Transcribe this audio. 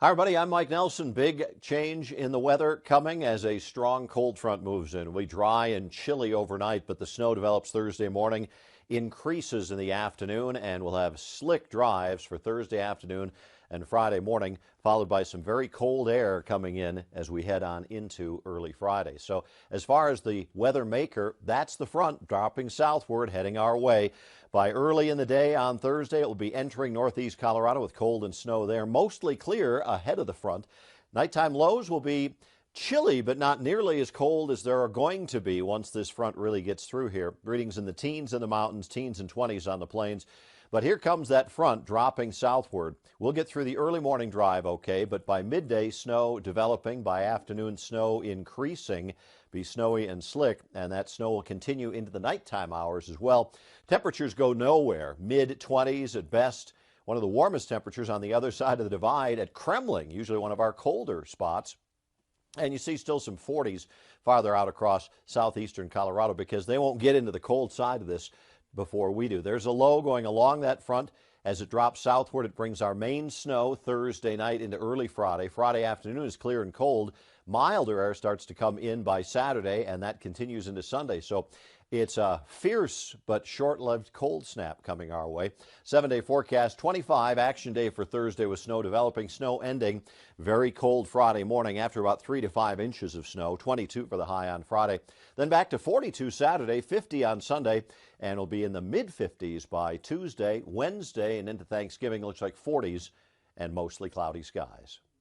Hi, everybody. I'm Mike Nelson. Big change in the weather coming as a strong cold front moves in. It'll be dry and chilly overnight, but the snow develops Thursday morning, increases in the afternoon, and we'll have slick drives for Thursday afternoon and Friday morning, followed by some very cold air coming in as we head on into early Friday. So as far as the weather maker, that's the front dropping southward, heading our way. By early in the day on Thursday, it will be entering northeast Colorado with cold and snow there, mostly clear ahead of the front. Nighttime lows will be chilly, but not nearly as cold as there are going to be once this front really gets through here. Readings in the teens in the mountains, teens and 20s on the plains. But here comes that front dropping southward. We'll get through the early morning drive okay, but by midday, snow developing. By afternoon, snow increasing. Be snowy and slick, and that snow will continue into the nighttime hours as well. Temperatures go nowhere, mid-20s at best. One of the warmest temperatures on the other side of the divide at Kremling, usually one of our colder spots. And you see still some 40s farther out across southeastern Colorado because they won't get into the cold side of this before we do. There's a low going along that front. As it drops southward, it brings our main snow Thursday night into early Friday. Friday afternoon is clear and cold. Milder air starts to come in by Saturday, and that continues into Sunday. So it's a fierce but short-lived cold snap coming our way. 7-day forecast, 25 action day for Thursday with snow developing, snow ending. Very cold Friday morning after about 3 to 5 inches of snow, 22 for the high on Friday. Then back to 42 Saturday, 50 on Sunday, and it'll be in the mid-50s by Tuesday, Wednesday, and into Thanksgiving. Looks like 40s and mostly cloudy skies.